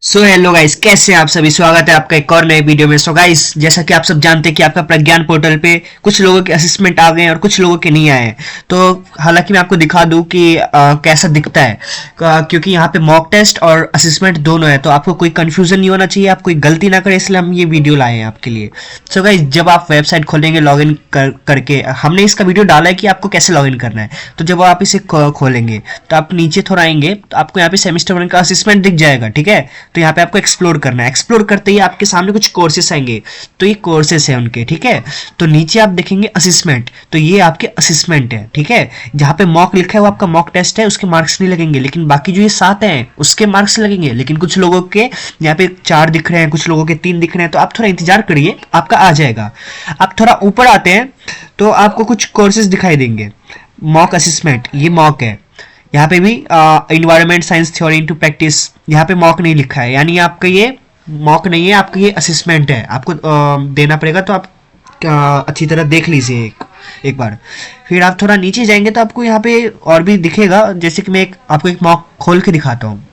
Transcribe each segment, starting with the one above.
So hello guys, कैसे हैं आप सभी। स्वागत है आपका एक और नए वीडियो में। सो गाइस, जैसा कि आप सब जानते हैं कि आपका प्रज्ञान पोर्टल पे कुछ लोगों के असेसमेंट आ गए हैं और कुछ लोगों के नहीं आए हैं। तो हालांकि मैं आपको दिखा दूं कि कैसा दिखता है, क्योंकि यहाँ पे मॉक टेस्ट और असेसमेंट दोनों है, तो आपको कोई कंफ्यूजन नहीं होना चाहिए, आप कोई गलती ना करें, इसलिए हम ये वीडियो लाए हैं आपके लिए। सो गाइस, जब आप वेबसाइट खोलेंगे लॉगिन करके, हमने इसका वीडियो डाला है कि आपको कैसे लॉगिन करना है। तो जब आप इसे खोलेंगे तो आप नीचे थोड़ा आएंगे तो आपको यहाँ पे सेमेस्टर 1 का असेसमेंट दिख जाएगा, ठीक है। तो यहाँ पे आपको एक्सप्लोर करना है। एक्सप्लोर करते ही आपके सामने कुछ कोर्सेस आएंगे, तो ये कोर्सेस है उनके, ठीक है। तो नीचे आप देखेंगे असेसमेंट, तो ये आपके असेसमेंट है, ठीक है। जहाँ पे मॉक लिखा है वो आपका मॉक टेस्ट है, उसके मार्क्स नहीं लगेंगे, लेकिन बाकी जो ये 7 हैं उसके मार्क्स लगेंगे। लेकिन कुछ लोगों के यहाँ पे 4 दिख रहे हैं, कुछ लोगों के 3 दिख रहे हैं, तो आप थोड़ा इंतजार करिए, आपका आ जाएगा। आप थोड़ा ऊपर आते हैं तो आपको कुछ कोर्सेज दिखाई देंगे। मॉक असेसमेंट, ये मॉक है। यहाँ पे भी environment science theory into practice, यहाँ पे मॉक नहीं लिखा है, यानी आपका ये मॉक नहीं है, आपका ये असेसमेंट है। आपको देना पड़ेगा, तो आप अच्छी तरह देख लीजिए एक बार। फिर आप थोड़ा नीचे जाएंगे तो आपको यहाँ पे और भी दिखेगा। जैसे कि मैं आपको एक मॉक खोल के दिखाता हूँ।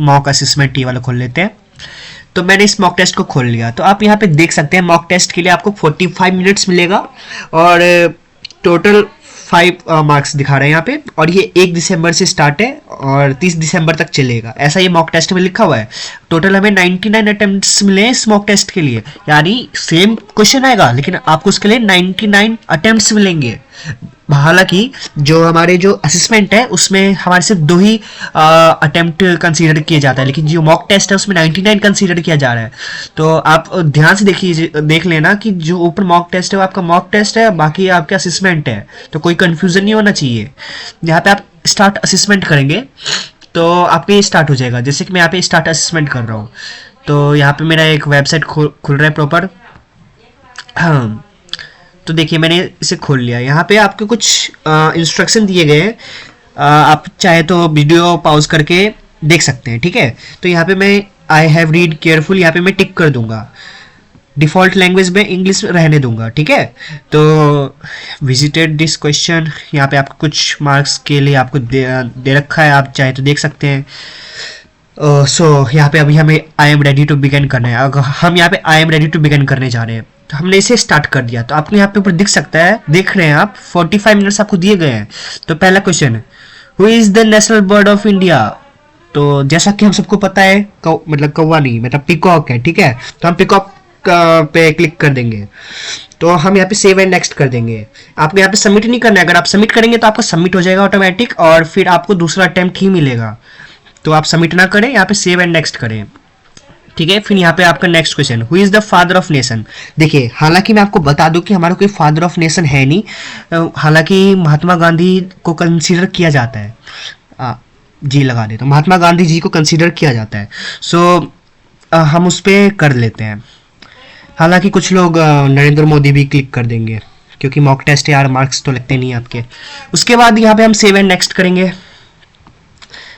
मॉक असेसमेंट ये वाला खोल लेते हैं। तो मैंने इस मॉक टेस्ट को खोल लिया, तो आप यहाँ पे देख सकते हैं मॉक टेस्ट के लिए आपको 45 मिनट्स मिलेगा और टोटल 5 मार्क्स दिखा रहे हैं यहाँ पे। और ये 1 दिसंबर से स्टार्ट है और 30 दिसंबर तक चलेगा, ऐसा ये मॉक टेस्ट में लिखा हुआ है। टोटल हमें 99 अटेम्प्ट्स मिले हैं इस मॉक टेस्ट के लिए, यानी सेम क्वेश्चन आएगा लेकिन आपको उसके लिए 99 अटेम्प्ट्स मिलेंगे। हालांकि जो हमारे जो असेसमेंट है उसमें हमारे सिर्फ 2 ही अटेम्प्ट कंसीडर किया जाता है, लेकिन जो मॉक टेस्ट है उसमें 99 कंसीडर किया जा रहा है। तो आप ध्यान से देख लेना कि जो ऊपर मॉक टेस्ट है वो आपका मॉक टेस्ट है, बाकी आपका असेसमेंट है, तो कोई कंफ्यूजन नहीं होना चाहिए। यहाँ पे आप स्टार्ट असेसमेंट करेंगे तो आपके स्टार्ट हो जाएगा। जैसे कि मैं यहाँ पे स्टार्ट असेसमेंट कर रहा हूँ, तो यहाँ पे मेरा एक वेबसाइट खुल रहा है प्रॉपर। हाँ, तो देखिए मैंने इसे खोल लिया। यहाँ पे आपको कुछ इंस्ट्रक्शन दिए गए हैं, आप चाहे तो वीडियो पॉज करके देख सकते हैं, ठीक है। तो यहाँ पे मैं आई हैव रीड केयरफुल, यहाँ पे मैं टिक कर दूंगा। डिफ़ॉल्ट लैंग्वेज में इंग्लिश रहने दूंगा, ठीक है। तो विजिटेड दिस क्वेश्चन, यहाँ पे आपको कुछ मार्क्स के लिए आपको दे रखा है, आप चाहे तो देख सकते हैं। सो यहाँ पे अभी हमें I am ready to begin करना है। अगर हम यहाँ पे I am ready to begin करने जा रहे हैं, तो हमने इसे स्टार्ट कर दिया। तो आपको यहाँ पे ऊपर दिख सकता है, देख रहे हैं आप, 45 मिनट्स आपको दिए गए हैं। तो पहला क्वेश्चन है, who is the national bird of India. तो जैसा कि हम सबको पता है, मतलब कौवा नहीं, मतलब पिकॉक है, ठीक है। तो हम पिकॉक पे क्लिक कर देंगे, तो हम यहाँ पे सेव एंड नेक्स्ट कर देंगे। आपको यहाँ पे सबमिट नहीं करना है, अगर आप सबमिट करेंगे तो आपका सबमिट हो जाएगा ऑटोमेटिक और फिर आपको दूसरा अटेम्प्ट ही मिलेगा। तो आप सबमिट ना करें, यहाँ पे सेव एंड नेक्स्ट करें, ठीक है। फिर यहाँ पे आपका next question, who is the father of nation. देखिए, हालांकि मैं आपको बता दूं कि हमारा कोई फादर ऑफ नेशन है नहीं, हालांकि महात्मा गांधी को कंसीडर किया जाता है। जी लगा देता हूँ, महात्मा गांधी जी को कंसीडर किया जाता है। सो हम उस पर कर लेते हैं। हालांकि कुछ लोग नरेंद्र मोदी भी क्लिक कर देंगे, क्योंकि मॉक टेस्ट यार मार्क्स तो लगते नहीं आपके। उसके बाद यहाँ पे हम सेव एंड नेक्स्ट करेंगे।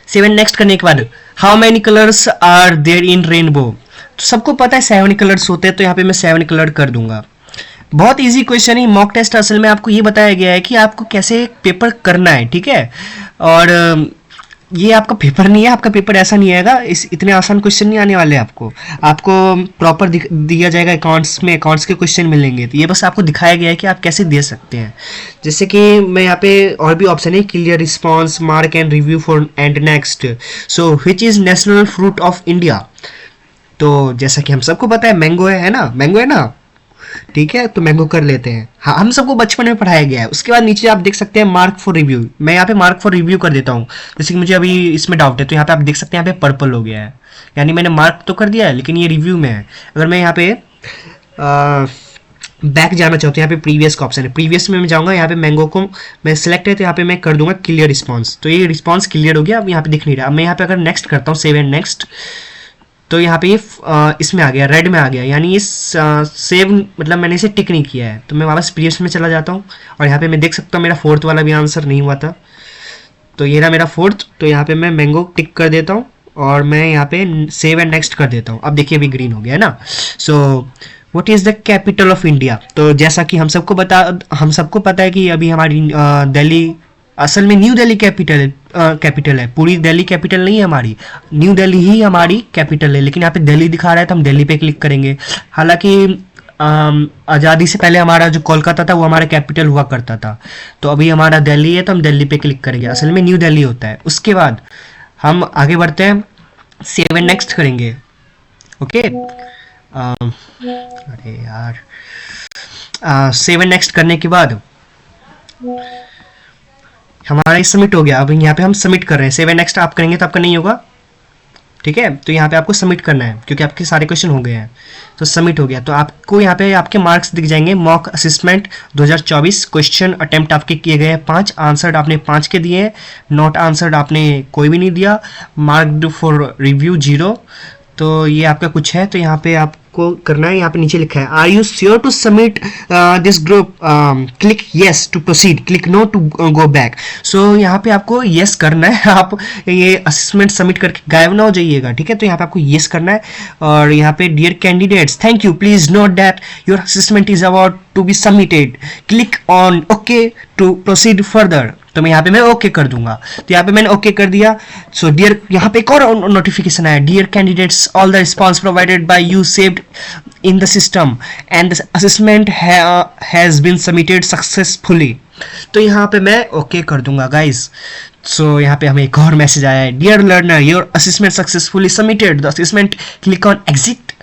सेवन नेक्स्ट करने के बाद, how many colours are there in rainbow. तो सबको पता है 7 कलर्स होते हैं, तो यहाँ पे मैं 7 कलर कर दूंगा। बहुत इजी क्वेश्चन है। मॉक टेस्ट असल में आपको ये बताया गया है कि आपको कैसे पेपर करना है, ठीक है। और ये आपका पेपर नहीं है, आपका पेपर ऐसा नहीं आएगा, इतने आसान क्वेश्चन नहीं आने वाले आपको प्रॉपर दिया जाएगा। अकाउंट्स में अकाउंट्स के क्वेश्चन मिलेंगे, तो ये बस आपको दिखाया गया है कि आप कैसे दे सकते हैं। जैसे कि मैं यहाँ पे और भी ऑप्शन है, clear response, mark and review for and next. So which is national fruit of India. तो जैसा कि हम सबको पता है मैंगो है ना, मैंगो है ना, ठीक है। तो मैंगो कर लेते हैं, हाँ, हम सबको बचपन में पढ़ाया गया है। उसके बाद नीचे आप देख सकते हैं मार्क फॉर रिव्यू, मैं यहाँ पे मार्क फॉर रिव्यू कर देता हूँ। जैसे कि मुझे अभी इसमें डाउट है, तो यहाँ पे आप देख सकते हैं यहाँ पे पर्पल हो गया है, यानी मैंने मार्क तो कर दिया है लेकिन ये रिव्यू में है। अगर मैं यहाँ पे बैक जाना चाहता हूँ, यहाँ पे प्रीवियस का ऑप्शन है, प्रीवियस में मैं जाऊँगा, यहाँ पे मैंगो को मैं सिलेक्ट है, तो यहाँ पे मैं कर दूंगा क्लियर रिस्पॉन्स। तो ये रिस्पॉन्स क्लियर हो गया, अब यहाँ पे दिख नहीं रहा। अब मैं यहाँ पे अगर नेक्स्ट करता हूँ, सेव एंड नेक्स्ट, तो यहाँ पे ये इसमें आ गया, रेड में आ गया, यानी इस सेव मतलब मैंने इसे टिक नहीं किया है। तो मैं वापस प्रीवियस में चला जाता हूँ और यहाँ पे मैं देख सकता हूँ मेरा 4th वाला भी आंसर नहीं हुआ था, तो ये रहा मेरा 4th। तो यहाँ पे मैं मैंगो टिक कर देता हूँ और मैं यहाँ पे सेव एंड नेक्स्ट कर देता हूँ। अब देखिए अभी ग्रीन हो गया है ना। So what is the capital of India. तो जैसा कि हम सबको पता है कि अभी हमारी दिल्ली असल में न्यू दिल्ली कैपिटल है, पूरी दिल्ली कैपिटल नहीं है हमारी, न्यू दिल्ली ही हमारी कैपिटल है, लेकिन यहाँ पे दिल्ली दिखा रहा है तो हम दिल्ली पे क्लिक करेंगे। हालांकि आज़ादी से पहले हमारा जो कोलकाता था वो हमारा कैपिटल हुआ करता था, तो अभी हमारा दिल्ली है तो हम दिल्ली पे क्लिक करेंगे। असल में न्यू दिल्ली होता है। उसके बाद हम आगे बढ़ते हैं, सेव एंड नेक्स्ट करेंगे। ओके, अरे यार, सेव एंड नेक्स्ट करने के बाद हमारा सबमिट हो गया। अब यहाँ पे हम सबमिट कर रहे हैं। सेव एंड नेक्स्ट आप करेंगे तो आपका नहीं होगा, ठीक है। तो यहाँ पे आपको सबमिट करना है क्योंकि आपके सारे क्वेश्चन हो गए हैं, तो सबमिट हो गया। तो आपको यहाँ पे आपके मार्क्स दिख जाएंगे। मॉक असेसमेंट 2024 क्वेश्चन अटेम्प्ट आपके किए गए हैं 5, आंसर्ड आपने 5 के दिए हैं, नॉट आंसर्ड आपने कोई भी नहीं दिया, मार्क्ड फॉर रिव्यू 0। तो ये आपका कुछ है। तो यहाँ पे आपको करना है, यहाँ पे नीचे लिखा है are you sure to submit this group, click yes to proceed, click no to go back. So यहाँ पे आपको येस करना है। आप ये असेसमेंट सबमिट करके गायब ना हो जाइएगा, ठीक है। तो यहाँ पे आपको येस करना है। और यहाँ पे dear candidates thank you, please note that your assessment is about to be submitted, click on okay to proceed further. तो मैं यहाँ पे मैं ओके कर दूंगा। तो यहाँ पे मैंने ओके कर दिया। सो डियर, यहाँ पे एक और नोटिफिकेशन आया, dear candidates all the response provided by you saved in the system and the assessment has been submitted successfully. तो यहाँ पे मैं ओके कर दूंगा गाइज। सो यहाँ पे हमें एक और मैसेज आया है, dear learner your assessment successfully submitted the assessment, click on exit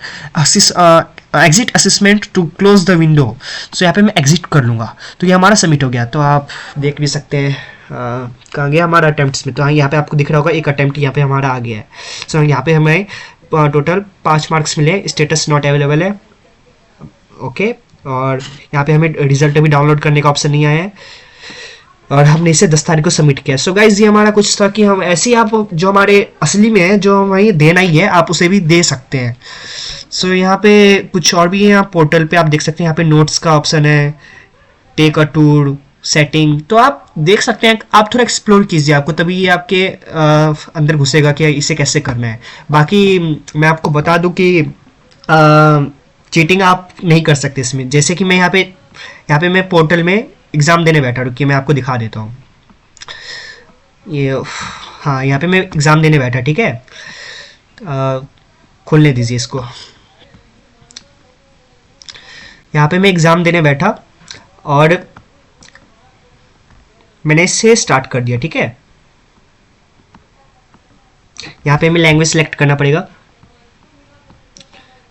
assessment to close the window. So यहाँ पे मैं एग्जिट कर लूँगा। तो ये हमारा सबमिट हो गया। तो आप देख भी सकते हैं कहाँ गया हमारा अटेम्प्ट्स में। तो हाँ, यहाँ पे आपको दिख रहा होगा एक अटेम्प्ट यहाँ पे हमारा आ गया है। सो यहाँ पे हमें टोटल 5 मार्क्स मिले। स्टेटस नॉट अवेलेबल है, ओके। और यहाँ पे हमें रिजल्ट भी डाउनलोड करने का ऑप्शन नहीं आया है, और हमने इसे 10 तारीख को सबमिट किया। सो गाइज, ये हमारा कुछ था कि हम ऐसे ही, आप जो हमारे असली में है, जो हमें देना ही है, आप उसे भी दे सकते हैं। सो यहाँ पे कुछ और भी है। यहाँ पोर्टल पे आप देख सकते हैं, यहाँ पे नोट्स का ऑप्शन है, टेक अ टूर, सेटिंग। तो आप देख सकते हैं, आप थोड़ा एक्सप्लोर कीजिए, आपको तभी ये आपके अंदर घुसेगा कि इसे कैसे करना है। बाकी मैं आपको बता दूं कि चीटिंग आप नहीं कर सकते इसमें। जैसे कि मैं यहाँ पे मैं पोर्टल में एग्ज़ाम देने बैठा, रुकिए मैं आपको दिखा देता हूँ। ये हाँ, यहाँ पे मैं एग्ज़ाम देने बैठा, ठीक है। खोलने दीजिए इसको। यहाँ पे मैं एग्ज़ाम देने बैठा और मैंने इसे स्टार्ट कर दिया, ठीक है। यहाँ पे हमें लैंग्वेज सेलेक्ट करना पड़ेगा।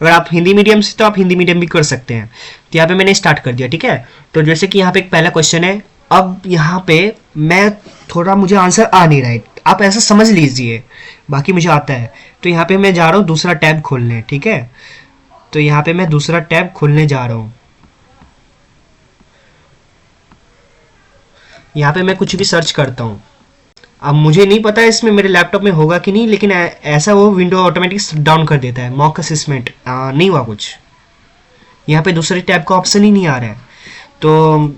अगर आप हिंदी मीडियम से तो आप हिंदी मीडियम भी कर सकते हैं। तो यहाँ पे मैंने स्टार्ट कर दिया, ठीक है। तो जैसे कि यहाँ पे एक पहला क्वेश्चन है। अब यहाँ पे मैं थोड़ा, मुझे आंसर आ नहीं रहा है, आप ऐसा समझ लीजिए, बाकी मुझे आता है। तो यहाँ पे मैं जा रहा हूँ दूसरा टैब खोलने, ठीक है। तो यहाँ पे मैं दूसरा टैब खोलने जा रहा हूँ। यहाँ पे मैं कुछ भी सर्च करता हूँ। अब मुझे नहीं पता इसमें मेरे लैपटॉप में होगा कि नहीं, लेकिन ऐसा वो विंडो ऑटोमेटिक डाउन कर देता है। मॉक असेसमेंट नहीं हुआ कुछ, यहाँ पे दूसरे टैब का ऑप्शन ही नहीं आ रहा है। तो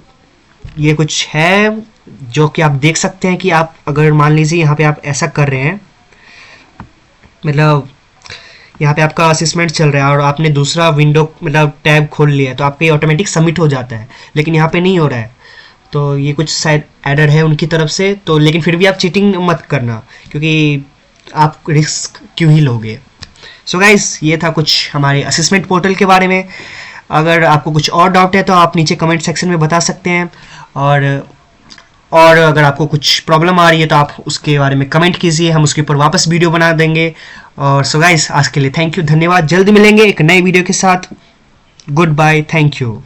ये कुछ है जो कि आप देख सकते हैं कि आप अगर मान लीजिए यहाँ पे आप ऐसा कर रहे हैं, मतलब यहाँ पे आपका असेसमेंट चल रहा है और आपने दूसरा विंडो मतलब टैब खोल लिया है, तो आपका ये ऑटोमेटिक सबमिट हो जाता है, लेकिन यहाँ पे नहीं हो रहा है। तो ये कुछ शायद एरर है उनकी तरफ से। तो लेकिन फिर भी आप चीटिंग मत करना, क्योंकि आप रिस्क क्यों ही लोगे। सो गाइस, ये था कुछ हमारे असेसमेंट पोर्टल के बारे में। अगर आपको कुछ और डाउट है तो आप नीचे कमेंट सेक्शन में बता सकते हैं, और अगर आपको कुछ प्रॉब्लम आ रही है तो आप उसके बारे में कमेंट कीजिए, हम उसके ऊपर वापस वीडियो बना देंगे। और सो गाइस, आज के लिए थैंक यू, धन्यवाद। जल्द मिलेंगे एक नए वीडियो के साथ। Good bye, thank you.